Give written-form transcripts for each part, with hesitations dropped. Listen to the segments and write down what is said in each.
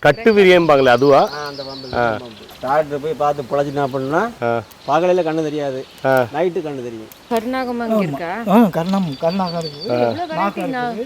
கட்டு விரியம்பாங்களே அதுவா? அந்த பாம்பு டாக்டர் போய் பார்த்து பொழைச்சிட்டா அப்படின்னா பகலையில் கண்ணு தெரியாது, நைட்டு கண்ணு தெரியும். கருணாகமாக இருக்கா? கருணாகம் இருக்குது.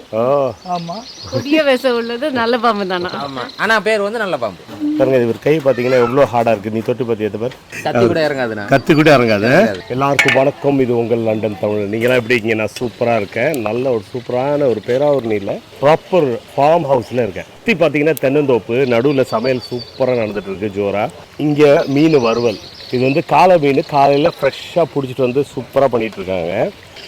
ஆமாம், கொடிய விஷம் உள்ளது நல்ல பாம்பு தானே. ஆமாம், ஆனால் பேர் வந்து நல்ல பாம்பு. பாருங்க இவர் கை பார்த்தீங்கன்னா எவ்வளோ ஹார்டாக இருக்குது. நீ தொட்டு பார்த்து ஏற்ற பாரு, கத்தி கூட இறங்காதுண்ணா. கத்து கூட இறங்காது. எல்லாருக்கும் வணக்கம், இது உங்கள் லண்டன் தமிழ். நீங்களாம் எப்படி இருக்கீங்க? நான் சூப்பராக இருக்கேன். நல்ல ஒரு சூப்பரான ஒரு பேராவூர்னியில் ப்ராப்பர் ஃபார்ம் ஹவுஸில் இருக்கேன். சுற்றி பார்த்தீங்கன்னா தென்னந்தோப்பு, நடுவில் சமையல் சூப்பராக நடந்துட்டு இருக்கு ஜோரா. இங்கே மீன் வறுவல், இது வந்து காலை மீன் காலையில் ஃப்ரெஷ்ஷாக பிடிச்சிட்டு வந்து சூப்பராக பண்ணிகிட்டு இருக்காங்க.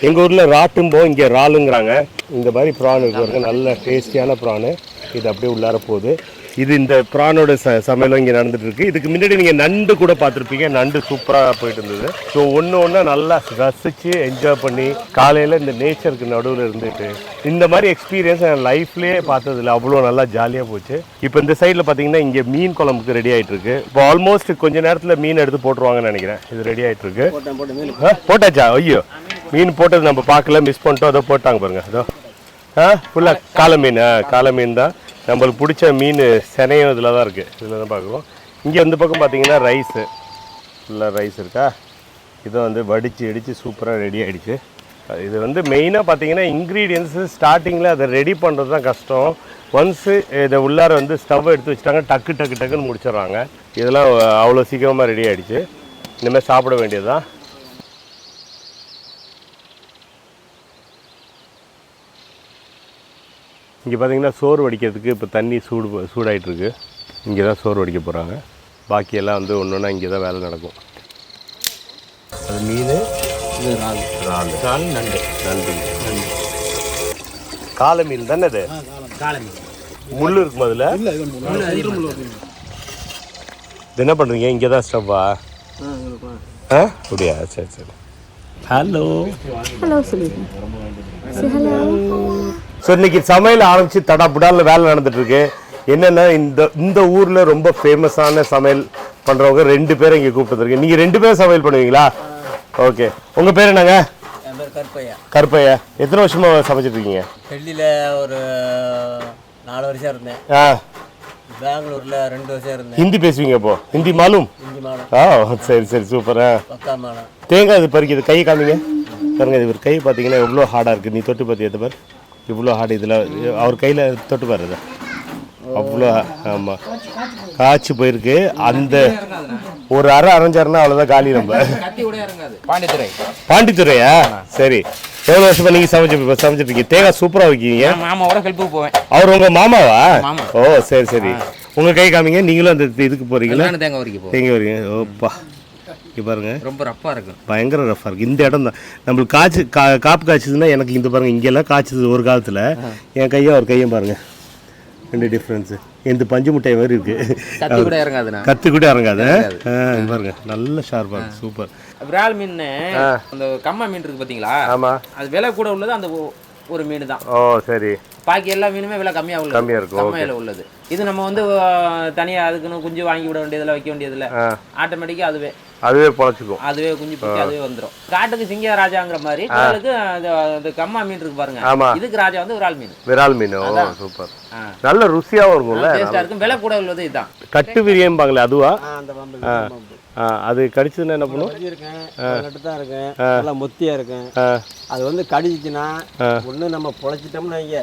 எங்கள் ஊரில் ராட்டும்போ, இங்கே ராலுங்கிறாங்க. இந்த மாதிரி ப்ரான் இருக்கிறது நல்ல டேஸ்டியான ப்ரானு. இது அப்படியே உள்ளார போகுது. இது இந்த ப்ரானோட சமையலும் இங்கே நடந்துட்டு இருக்கு. இதுக்கு முன்னாடி நீங்கள் நண்டு கூட பார்த்துருப்பீங்க. நண்டு சூப்பராக போயிட்டு இருந்தது. ஸோ ஒன்று ஒன்றா நல்லா ரசித்து என்ஜாய் பண்ணி காலையில் இந்த நேச்சருக்கு நடுவில் இருந்துட்டு இந்த மாதிரி எக்ஸ்பீரியன்ஸ் என் லைஃப்லேயே பார்த்ததில்ல. அவ்வளோ நல்லா ஜாலியாக போச்சு. இப்போ இந்த சைடில் பார்த்தீங்கன்னா இங்கே மீன் குழம்புக்கு ரெடி ஆகிட்டு இருக்கு. இப்போ ஆல்மோஸ்ட் கொஞ்ச நேரத்தில் மீன் எடுத்து போட்டுருவாங்கன்னு நினைக்கிறேன். இது ரெடி ஆகிட்டு இருக்கு. போட்டாச்சா? ஐயோ, மீன் போட்டது நம்ம பார்க்கல, மிஸ் பண்ணிட்டோம். அதோ போட்டாங்க பாருங்க. அதோ ஃபுல்லாக காலை மீன். காலை மீன் தான் நம்மளுக்கு பிடிச்ச மீன். செனையும் இதில் தான் இருக்குது. இதில் தான் பார்க்குறோம். இங்கே இந்த பக்கம் பார்த்தீங்கன்னா ரைஸு, ஃபுல்லாக ரைஸ் இருக்கா. இதை வந்து வடித்து சூப்பராக ரெடி ஆகிடுச்சு. இது வந்து மெயினாக பார்த்தீங்கன்னா இன்க்ரீடியன்ஸு ஸ்டார்டிங்கில் அதை ரெடி பண்ணுறது தான் கஷ்டம். ஒன்ஸு இதை உள்ளார வந்து ஸ்டவ் எடுத்து வச்சுட்டாங்க, டக்குன்னு முடிச்சிடுறாங்க. இதெல்லாம் அவ்வளோ சீக்கிரமாக ரெடி ஆகிடுச்சு. இனிமேல் சாப்பிட வேண்டியது தான். இங்கே பார்த்தீங்கன்னா சோறு வடிக்கிறதுக்கு இப்போ தண்ணி சூடாகிட்டுருக்கு. இங்கே தான் சோறு வடிக்க போகிறாங்க. பாக்கியெல்லாம் வந்து ஒன்று ஒன்றா இங்கே தான் வேலை நடக்கும். அது மீன், இது இறால், நண்டு. காலை மீன் தானே அது? காலை மீன். முள் இருக்கும் அதில். இது என்ன பண்ணுறீங்க? இங்கே தான் ஸ்டவ்வா? அப்படியா? சரி. ஹலோ சொல்லுங்க. ஸோ இன்னைக்கு சமையல் ஆரம்பிச்சு தடாப்புடால வேலை நடந்துட்டு இருக்கு. என்னென்னா இந்த ஊரில் ரொம்ப ஃபேமஸான சமையல் பண்ணுறவங்க 2 பேரை இங்கே கூப்பிட்டுருக்கு. நீங்கள் 2 பேரும் சமையல் பண்ணுவீங்களா? ஓகே, உங்கள் பேர் என்னங்க? என் பேர் கருப்பையா. எத்தனை வருஷமாக சமைச்சிட்டு இருக்கீங்க? டெல்லியில் ஒரு 4 வருஷம் இருந்தேன். பெங்களூரில் 2 வருஷம் இருந்தேன். ஹிந்தி பேசுவீங்க? இப்போ ஹிந்தி மாலும்? சரி சூப்பரா. தேங்காய் இது பறிக்குது, கை காமிங்க பாருங்க. இது ஒரு கை பார்த்தீங்கன்னா எவ்வளோ ஹார்டாக இருக்குது. நீ தொட்டு பார்த்து ஏற்ற பாரு, இவ்வளோ ஹார்டு. இதில் அவர் கையில் தொட்டு பாரு, அவ்வளோ. ஆமாம், காய்ச்சி போயிருக்கு. அந்த ஒரு அரைஞ்சாருன்னா அவ்வளோதான் காலி. நம்ம பாண்டித்துறையா? சரி. எவ்வளோ வருஷமா நீங்கள் சமைச்சிருக்கீங்க? தேங்காய் சூப்பராக வைக்கீங்க. அவர் உங்கள் மாமாவா? ஓ சரி. உங்கள் கை காமிங்க. நீங்களும் அந்த இதுக்கு போகிறீங்களா? தேங்காய் வரீங்க. ஓப்பா, பாருங்க ரொம்ப ரஃப்பாக இருக்கும், பயங்கர ரஃப்பாக இருக்குது. இந்த இடம் தான் நம்மளுக்கு காப்பு காய்ச்சதுன்னா எனக்கு இந்த பாருங்க, இங்கெல்லாம் காய்ச்சது ஒரு காலத்தில். என் கையும் அவர் கையும் பாருங்க, 2 டிஃப்ரென்ஸு. இந்த பஞ்சு முட்டை மாதிரி இருக்கு. கத்து கூட இறங்காது. பாருங்க நல்ல ஷார்ப்பாக இருக்கு. சூப்பர். விரால் மீன், அந்த கம்மா மீன் இருக்கு பார்த்தீங்களா? ஆமாம், அது விலை கூட உள்ளது அந்த ஒரு மீன் தான். ஓ சரி. பாக்கி எல்லா மீனுமே விலை கம்மியாக இருக்கும். கம்மியில் உள்ளது இது நம்ம வந்து தனியாக அதுக்குன்னு குஞ்சு வாங்கி விட வேண்டியதில்லை, வைக்க வேண்டியதில்லை. ஆட்டோமேட்டிக்காக அதுவே பொழைச்சிக்கும். அதுவே குஞ்சு பிடிச்சி அதுவே வந்துடும். காட்டுக்கு சிங்க ராஜாங்கிற மாதிரி கடலுக்கு அந்த கம்மா மீன் இருக்கு பாருங்க. இதுக்கு ராஜா வந்து விரால் மீன். சூப்பர். நல்ல ருசியாகவும் இருக்கும்ல, டேஸ்டா இருக்கும். விலை கூட உள்ளது இதுதான். கட்டு விரியம்பாங்களே அதுவா? அது கடிச்சதுன்னா என்ன பண்ணும்? தான் இருக்கேன், நல்லா மொத்தியாக இருக்கேன். அது வந்து கடிச்சிச்சுன்னா ஒன்று நம்ம பொழைச்சிட்டோம்னு வைங்க,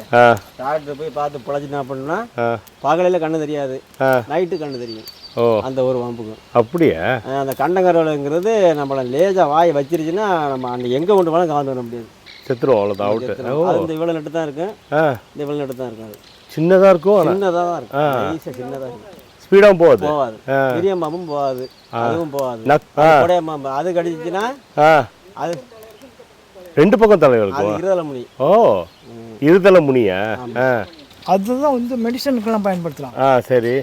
டாக்டர் போய் பார்த்து பொழைச்சிட்டோம் அப்படின்னா பகலையில் கண்ணு தெரியாது, நைட்டு கண்ணு தெரியும். அந்த ஒரு பாம்புக்கும். அப்படியே அந்த கண்டங்கரவலைங்கிறது நம்மளை லேஜாக வாய் வச்சிருச்சுன்னா நம்ம அன்னைக்கு எங்கே கொண்டு போனாலும் காந்து வர முடியாது, செத்துருவோம். அவ்வளோதான், அவுட்டு. இந்த இவ்வளோ நட்டு தான் இருக்கும், இந்த இவ்வளோ நட்டு தான் இருக்கும். சின்னதாக இருக்கும், சின்னதாக தான் இருக்கும், சின்னதாக இருக்கும். ஸ்பீடாகவும் போகாது. பெரிய பாம்பும் போகாது, அதுவும் போகாது. கொடைய பாம்பு அது கடிச்சிச்சுன்னா அது 2 பக்கம் தலைகளுக்கு இருதலை முனி. ஓ, இருதலை முனியா? அதுதான் வந்து மெடிசனுக்கெல்லாம் பயன்படுத்தலாம். சரி.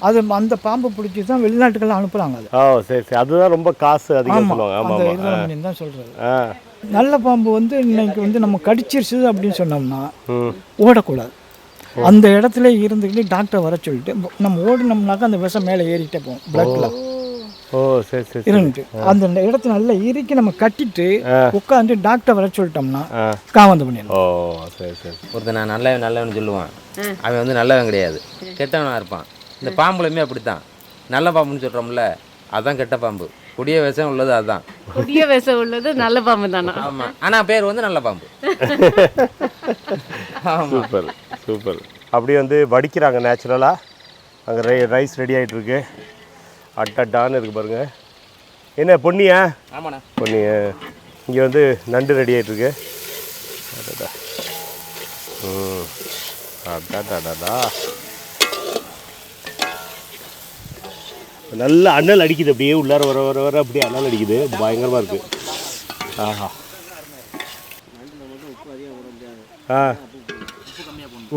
அது அந்த பாம்பு பிடிச்சி தான் வெளிநாட்டுக்கெல்லாம் அனுப்புகிறாங்க. அது சரி. அதுதான் ரொம்ப காசு அதிகம் சொல்லுவாங்க. ஆமாம், இருதலை முனின்னு தான் சொல்கிறது. நல்ல பாம்பு வந்து இன்னைக்கு வந்து நம்ம கடிச்சிருச்சு அப்படின்னு சொன்னோம்னா ஓடக்கூடாது. அந்த இடத்துல இருந்துக்கிட்டு டாக்டர் வர சொல்லிட்டு நம்ம ஓடினோம்னாக்கா அந்த விஷம் மேலே ஏறிட்டே போகும் பிளட்ல. இருந்துட்டு அந்த இடத்துல நல்லா இறுக்கி நம்ம கட்டிட்டு உட்காந்து டாக்டர் வர சொல்லிட்டோம்னா காவந்து பண்ணிடலாம். ஒருத்தர் நான் நல்லவன் சொல்லுவான், அவன் வந்து நல்லவன் கிடையாது, கெட்டவனா இருப்பான். இந்த பாம்புலையுமே அப்படித்தான். நல்ல பாம்புன்னு சொல்கிறோம்ல, அதுதான் கெட்ட பாம்பு. கொடிய விஷம் உள்ளது அதுதான். கொடிய விஷம் உள்ளது நல்ல பாம்பு தானா? ஆமாம், ஆனால் பேர் வந்து நல்ல பாம்பு. Super super. அப்படியே வந்து வடிக்கிறாங்க நேச்சுரலாக. அங்கே ரைஸ் ரெடி ஆகிட்டுருக்கு. அட்டட்டான்னு இருக்குது பாருங்கள். என்ன பொன்னியா? ஆமாண்ணா, பொன்னியா. இங்கே வந்து நண்டு ரெடி ஆகிட்டுருக்கு. அடாடாடா, நல்ல அனல் அடிக்குது. அப்படியே உள்ளார வர வர வர அப்படியே அனல் அடிக்குது. பயங்கரமாக இருக்குது. ஆஹா. ஆ,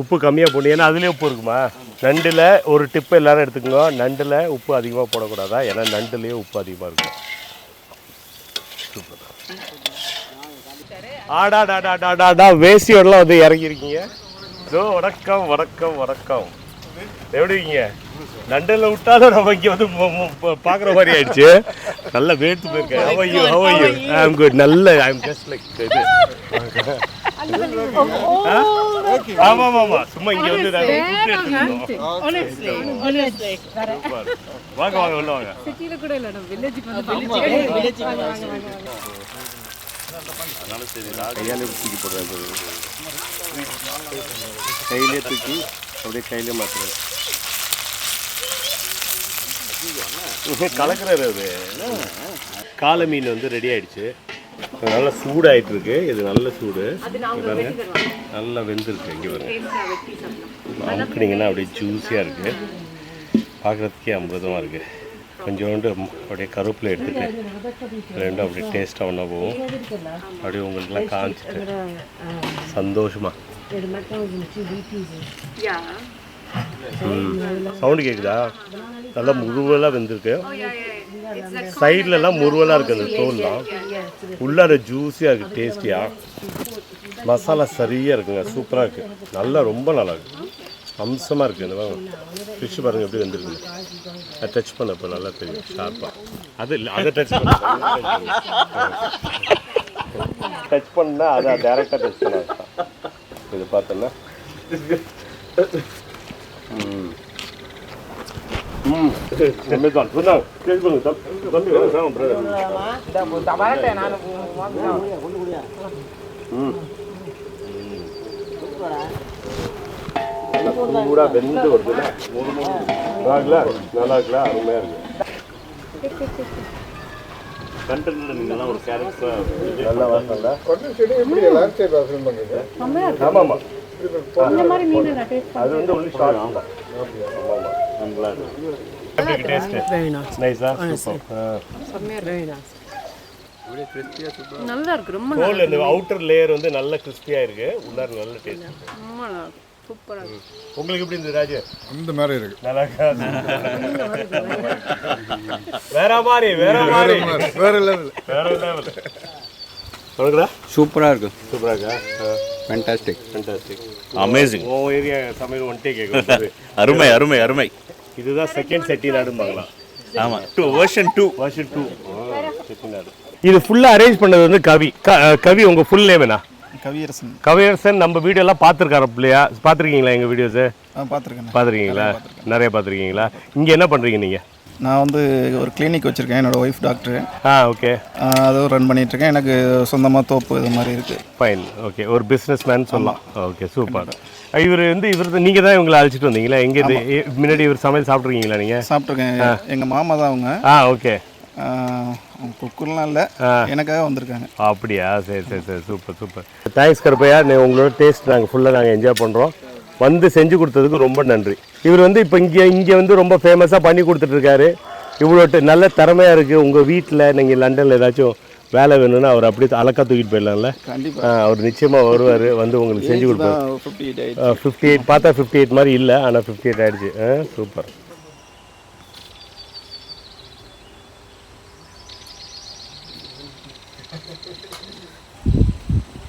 உப்பு கம்மியாக போடணும். ஏன்னா அதுலேயே உப்பு இருக்குமா? நண்டில் ஒரு டிப்பு எல்லோரும் எடுத்துக்கோங்க. நண்டில் உப்பு அதிகமாக போடக்கூடாதா? ஏன்னா நண்டுலேயே உப்பு அதிகமாக இருக்கும். சூப்பர். ஆடாடாடாடாடா, வேசியோடலாம் வந்து இறங்கியிருக்கீங்க. ஸோ வணக்கம் வணக்கம் வணக்கம். எப்படி இருக்கீங்க? நண்டில் விட்டாலும் நம்ம இங்கே வந்து பார்க்குற மாதிரி ஆயிடுச்சு. நல்லா வேர்த்து போயிருக்கேன். How are you? How are you? I'm good. நல்ல I'm just like இது. ஆமாம் ஆமாம், சும்மா இங்கே வந்து வாங்க வாங்க உள்ள வாங்க. சிட்டில கூட இல்ல, நம்ம வில்லேஜுக்கு வந்து அதனால சரி, கையாலே தூக்கி போடுறாரு. கையிலே தூக்கி அப்படியே கையிலே மாற்றுறாரு. கலக்கிறாரு அது. காலை மீன் வந்து ரெடி ஆயிடுச்சு. நல்லா சூடாயிட்டு இருக்கு. இது நல்ல சூடு பாருங்க, நல்லா வெந்திருக்கு. இங்கே பாருங்க, அமுக்குனீங்கன்னா அப்படியே ஜூஸியாக இருக்குது. பார்க்குறதுக்கே அமிர்தமாக இருக்குது. கொஞ்சோண்டு அப்படியே கருவேப்பிலை எடுத்துட்டு ரெண்டும் அப்படியே டேஸ்ட்டாக ஒன்றா போகும். அப்படியே உங்களுக்குலாம் காமிச்சிட்டு சந்தோஷமா. சவுண்டு கேட்குதா? நல்லா முருவலாக வெந்திருக்கு. சைட்லலாம் முருவலாக இருக்குது அந்த தோல்லாம். உள்ளார ஜூஸியாக இருக்குது, டேஸ்டியாக. மசாலா சரியாக இருக்குங்க, சூப்பராக இருக்குது. நல்லா ரொம்ப நல்லா இருக்குது, அம்சமாக இருக்குது. இந்த ஃபிஷ் பாருங்கள் எப்படி வந்துருக்குங்க. அதை டச் பண்ணப்போ நல்லா தெரியும் ஷார்ப்பாக. அது இல்லை, அதை டச் பண்ண டச் பண்ணால் அதை டேரெக்டாக டச் பண்ண. இது பார்த்தோன்னா சூடாக வெந்து வருது. நல்லா இருக்குல்ல, அருமையாக இருக்குது. கண்டென்ட் நீங்கள்லாம் ஒரு கேரக்டராக நல்லா வாசல்ல. ஆமாம் ஆமாம், அது வந்து ஒன்லி ஷார்ட். ஆமாம் நல்லா இருக்கு. டேஸ்ட் நைஸா? நல்லா இருக்கு. ரொம்ப தோல் இந்த அவுட்டர் லேயர் வந்து நல்ல கிறிஸ்பியாக இருக்கு. உள்ளார நல்ல டேஸ்ட். ரொம்ப நல்லா இருக்கு, சூப்பரா இருக்கு. உங்களுக்கு எப்படி இருந்தது ராஜு? அந்த மாதிரி இருக்கு. நல்லா இருக்கா? வேற மாதிரி வேற மாதிரி வேற லெவல் வேற லெவல். சொல்லுங்கடா. சூப்பராக இருக்கு. சூப்பராக இருக்கா? Fantastic fantastic, amazing. ஓ ஏரியா சமையல் ஒன்ட்டே கேட்குறது. அருமை அருமை அருமை. இதுதான் செகண்ட் செட்டிநாடும்பாங்களா? ஆமாம், வெர்ஷன் 2. செட்டிநாடு. இது ஃபுல்லாக அரேஞ்ச் பண்ணது வந்து கவி. கவி உங்கள் ஃபுல் நேம் என்ன? கவியரசன். கவியரசன். நம்ம வீடியோலாம் பார்த்துருக்காரு இல்லையா? பார்த்துருக்கீங்களா எங்கள் வீடியோஸு? பார்த்துருக்கீங்களா? நிறைய பார்த்துருக்கீங்களா? இங்கே என்ன பண்ணுறீங்க நீங்கள்? நான் வந்து ஒரு கிளினிக் வச்சுருக்கேன். என்னோடய ஒய்ஃப் டாக்டரு. ஓகே. அதுவும் ரன் பண்ணிகிட்ருக்கேன். எனக்கு சொந்தமாக தோப்பு இது மாதிரி இருக்குது. Fine, okay. ஒரு பிஸ்னஸ் மேன் சொல்லலாம். Okay, super. இவர் நீங்கள் தான் இவங்களை அழைச்சிட்டு வந்தீங்களா? எங்கே முன்னாடி இவர் சமையல் சாப்பிட்ருக்கீங்களா நீங்கள்? சாப்பிட்ருக்கேன். எங்கள் மாமா தான் அவங்க. ஓகே. குக்கர்லாம் இல்லை, எனக்காக வந்திருக்காங்க. அப்படியா? சரி சரி சரி, சூப்பர் சூப்பர். தேங்க்ஸ் கருப்பையா. உங்களோட டேஸ்ட் நாங்கள் ஃபுல்லாக நாங்கள் என்ஜாய் பண்ணுறோம். வந்து செஞ்சு கொடுத்ததுக்கு ரொம்ப நன்றி. இவர் வந்து இப்போ இங்கே வந்து ரொம்ப ஃபேமஸாக பண்ணி கொடுத்துட்ருக்காரு. இவ்வளோ நல்ல திறமையாக இருக்குது. உங்கள் வீட்டில் நீங்கள் லண்டனில் ஏதாச்சும் வேலை வேணும்னா அவர் அப்படியே அலக்கா தூக்கிட்டு போயிடலாம்ல? கண்டிப்பாக. அவர் நிச்சயமாக வருவார், வந்து உங்களுக்கு செஞ்சு கொடுப்பாரு. 58 பார்த்தா 58 மாதிரி இல்லை, ஆனால் 58 ஆகிடுச்சு. சூப்பர்.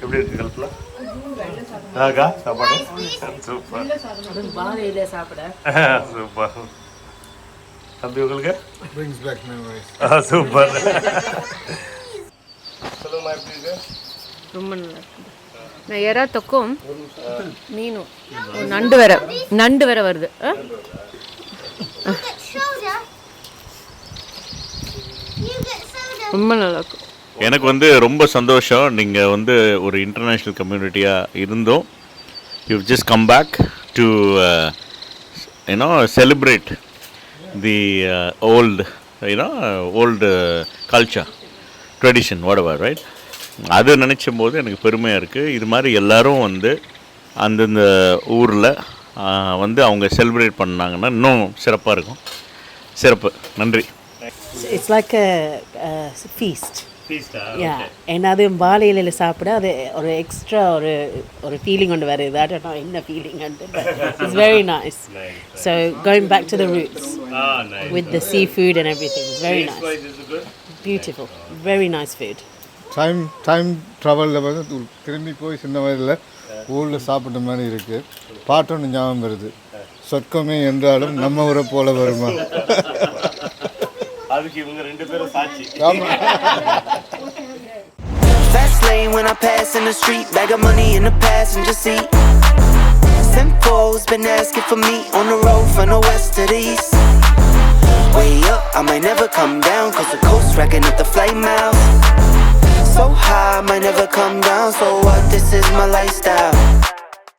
எப்படி இருக்கு கல்பனா? சாப்பாடு சூப்பர் சூப்பர். தம்பி உங்களுக்கு சூப்பர். சொல்லுங்கம்மா, எப்படி இருக்கு? ரொம்ப நல்லா இருக்கு. நான் எறா தொக்கும் மீனும் நண்டு வேற வருது. ரொம்ப நல்லா இருக்கும். எனக்கு வந்து ரொம்ப சந்தோஷம் நீங்கள் வந்து ஒரு இன்டர்நேஷ்னல் கம்யூனிட்டியாக இருந்தோம். You just come back to you know celebrate the old old culture tradition whatever right. அது நினச்சும் போது எனக்கு பெருமையாக இருக்குது. இது மாதிரி எல்லோரும் வந்து அந்தந்த ஊரில் வந்து அவங்க செலிப்ரேட் பண்ணாங்கன்னா இன்னும் சிறப்பாக இருக்கும். சிறப்பு. நன்றி. It's like a feast. Yeah. And அது வாழையில சாப்பிட அது ஒரு எக்ஸ்ட்ரா ஒரு ஃபீலிங் கொண்டு வருது. I don't know என்ன ஃபீலிங் உண்டு, but it's very nice. So going back to the roots with the seafood and everything, it's very nice. Beautiful. Very nice food. Time ட்ராவலில் வந்து திரும்பி போய் சின்ன வயதில் ஊரில் சாப்பிட்ட மாதிரி இருக்குது. பாட்டொன்று ஞாபகம் வருது, சொர்க்கமே என்றாலும் நம்ம ஊரை போல வருமா. அதுக்கு இவங்க ரெண்டு பேரும் சாட்சி. Fast lane when I pass in the street, bag of money in the passenger seat. Simcoe's been asking for me on the road from the west to the east. Way up, I might never come down, cause the coast racking up the flight miles. So high, I might never come down, so what, this is my lifestyle.